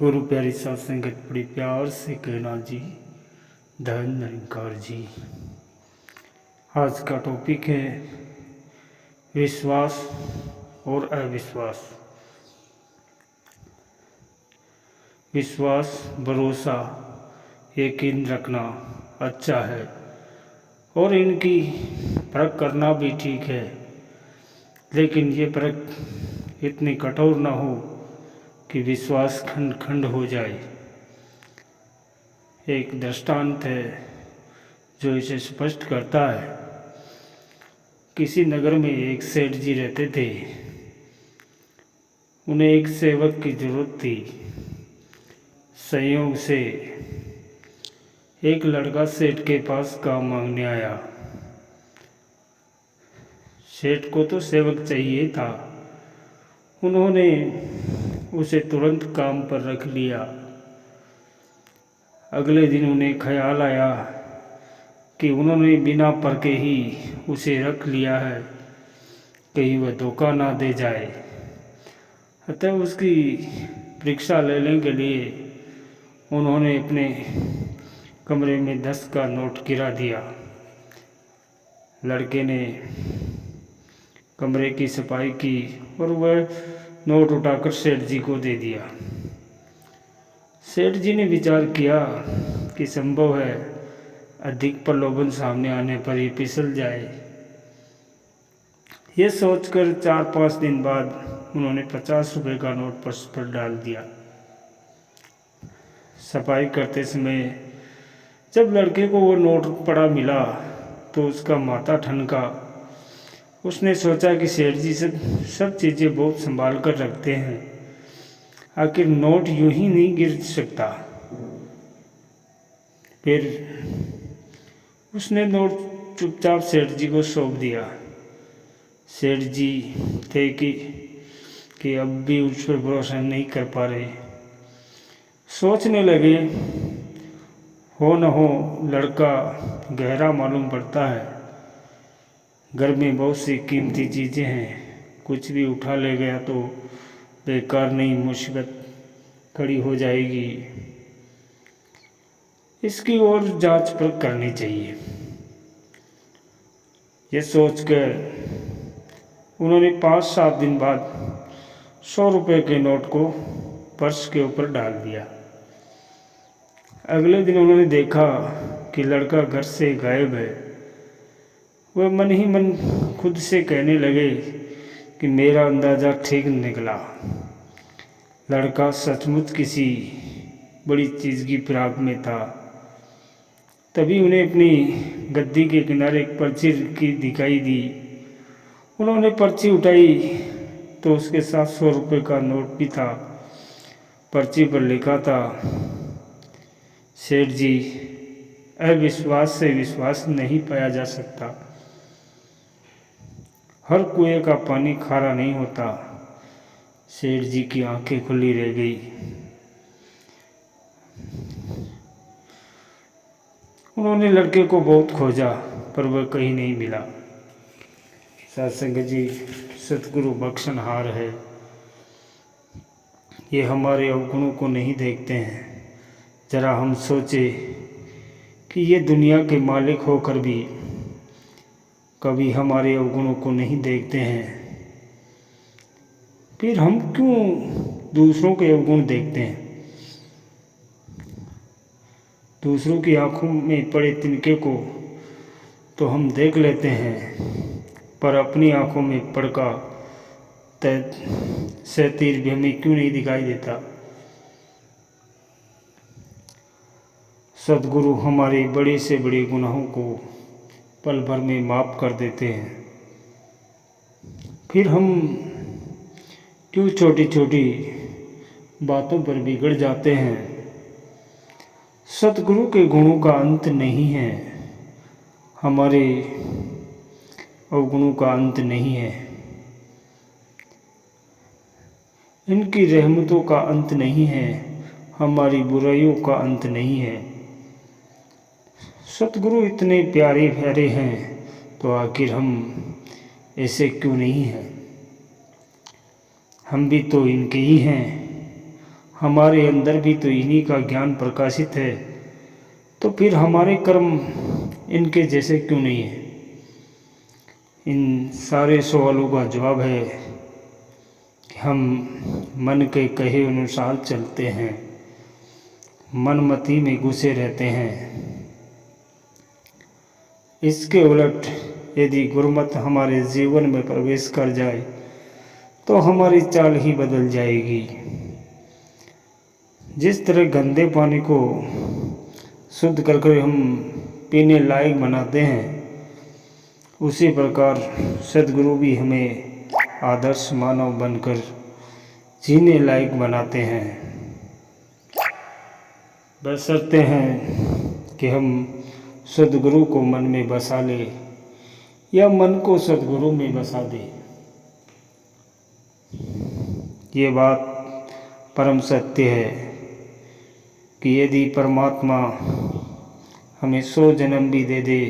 गुरु प्यारी साथ संगत बड़ी प्यार से कहना जी, धन निरंकार जी। आज का टॉपिक है विश्वास और अविश्वास। विश्वास, भरोसा, यकीन रखना अच्छा है और इनकी परख करना भी ठीक है, लेकिन ये परख इतनी कठोर ना हो कि विश्वास खंड खंड हो जाए। एक दृष्टांत है जो इसे स्पष्ट करता है। किसी नगर में एक सेठ जी रहते थे। उन्हें एक सेवक की जरूरत थी। संयोग से एक लड़का सेठ के पास काम मांगने आया। सेठ को तो सेवक चाहिए था। उन्होंने उसे तुरंत काम पर रख लिया। अगले दिन उन्हें ख्याल आया कि उन्होंने बिना परखे ही उसे रख लिया है, कहीं वह धोखा ना दे जाए। अतः उसकी परीक्षा लेने के लिए उन्होंने अपने कमरे में 10 का नोट गिरा दिया। लड़के ने कमरे की सफाई की और वह नोट उठाकर सेठ जी को दे दिया। सेठ जी ने विचार किया कि संभव है अधिक प्रलोभन सामने आने पर ही फिसल जाए। ये सोचकर 4-5 दिन बाद उन्होंने 50 रुपये का नोट पर्स पर डाल दिया। सफाई करते समय जब लड़के को वो नोट पड़ा मिला तो उसका माथा ठनका। उसने सोचा कि सेठ जी सब चीज़ें बहुत संभाल कर रखते हैं, आखिर नोट यूं ही नहीं गिर सकता। फिर उसने नोट चुपचाप सेठ जी को सौंप दिया। सेठ जी थे कि अब भी उस पर भरोसा नहीं कर पा रहे। सोचने लगे, हो न हो लड़का गहरा मालूम पड़ता है। घर में बहुत सी कीमती चीज़ें हैं, कुछ भी उठा ले गया तो बेकार नई मुसीबत खड़ी हो जाएगी। इसकी और जांच परख करनी चाहिए। ये सोचकर उन्होंने 5-7 दिन बाद 100 रुपये के नोट को पर्स के ऊपर डाल दिया। अगले दिन उन्होंने देखा कि लड़का घर से गायब है। वह मन ही मन खुद से कहने लगे कि मेरा अंदाज़ा ठीक निकला। लड़का सचमुच किसी बड़ी चीज़ की फिराक में था। तभी उन्हें अपनी गद्दी के किनारे एक पर्ची की दिखाई दी। उन्होंने पर्ची उठाई तो उसके साथ 100 रुपये का नोट भी था। पर्ची पर लिखा था, सेठ जी, अविश्वास से विश्वास नहीं पाया जा सकता। हर कुएं का पानी खारा नहीं होता। सेठ जी की आंखें खुली रह गई। उन्होंने लड़के को बहुत खोजा पर वह कहीं नहीं मिला। सत्संग जी, सतगुरु बख्शनहार है। ये हमारे अवगुणों को नहीं देखते हैं। जरा हम सोचे कि ये दुनिया के मालिक होकर भी कभी हमारे अवगुणों को नहीं देखते हैं, फिर हम क्यों दूसरों के अवगुण देखते हैं। दूसरों की आंखों में पड़े तिनके को तो हम देख लेते हैं, पर अपनी आंखों में पड़का तीर भी हमें क्यों नहीं दिखाई देता। सद्गुरु हमारे बड़े से बड़े गुनाहों को पल भर में माफ़ कर देते हैं, फिर हम क्यों छोटी छोटी बातों पर बिगड़ जाते हैं। सतगुरु के गुणों का अंत नहीं है, हमारे अवगुणों का अंत नहीं है। इनकी रहमतों का अंत नहीं है, हमारी बुराइयों का अंत नहीं है। सतगुरु इतने प्यारे प्यारे हैं तो आखिर हम ऐसे क्यों नहीं हैं। हम भी तो इनके ही हैं, हमारे अंदर भी तो इन्हीं का ज्ञान प्रकाशित है, तो फिर हमारे कर्म इनके जैसे क्यों नहीं है? इन सारे सवालों का जवाब है कि हम मन के कहे अनुसार चलते हैं, मनमति में घुसे रहते हैं। इसके उलट यदि गुरुमत हमारे जीवन में प्रवेश कर जाए तो हमारी चाल ही बदल जाएगी। जिस तरह गंदे पानी को शुद्ध करके हम पीने लायक बनाते हैं, उसी प्रकार सद्गुरु भी हमें आदर्श मानव बनकर जीने लायक बनाते हैं। बशर्ते हैं कि हम सद्गुरु को मन में बसा ले या मन को सद्गुरु में बसा दे। ये बात परम सत्य है कि यदि परमात्मा हमें 100 जन्म भी दे दे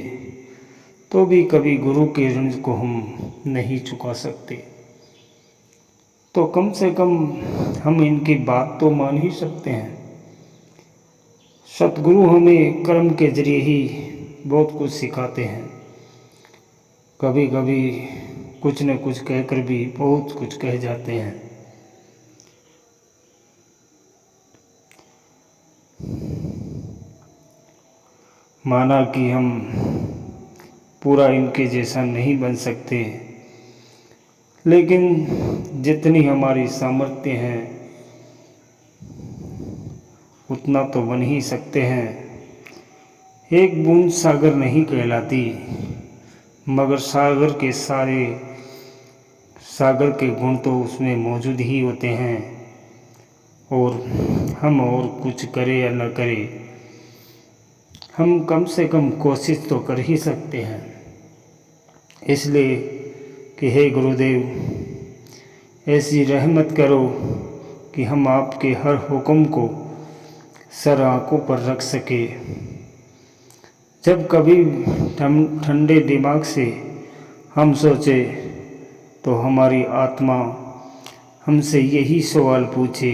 तो भी कभी गुरु के ऋण को हम नहीं चुका सकते। तो कम से कम हम इनकी बात तो मान ही सकते हैं। सतगुरु हमें कर्म के जरिए ही बहुत कुछ सिखाते हैं। कभी कभी कुछ न कुछ कहकर भी बहुत कुछ कह जाते हैं। माना कि हम पूरा इनके जैसा नहीं बन सकते, लेकिन जितनी हमारी सामर्थ्य है उतना तो बन ही सकते हैं। एक बूंद सागर नहीं कहलाती, मगर सागर के गुण तो उसमें मौजूद ही होते हैं। और हम और कुछ करें या न करें, हम कम से कम कोशिश तो कर ही सकते हैं। इसलिए कि हे गुरुदेव, ऐसी रहमत करो कि हम आपके हर हुक्म को सर आँखों पर रख सके। जब कभी ठंडे दिमाग से हम सोचे तो हमारी आत्मा हमसे यही सवाल पूछे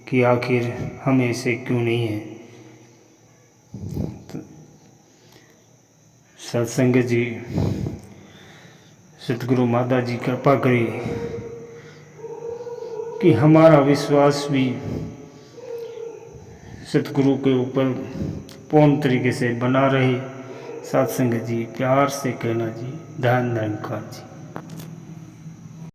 कि आखिर हम ऐसे क्यों नहीं हैं। सत्संग जी, सतगुरु माता जी कृपा करे कि हमारा विश्वास भी सतगुरु के ऊपर पूर्ण तरीके से बना रहे। सत्संग जी, प्यार से कहना जी, धन धन जी।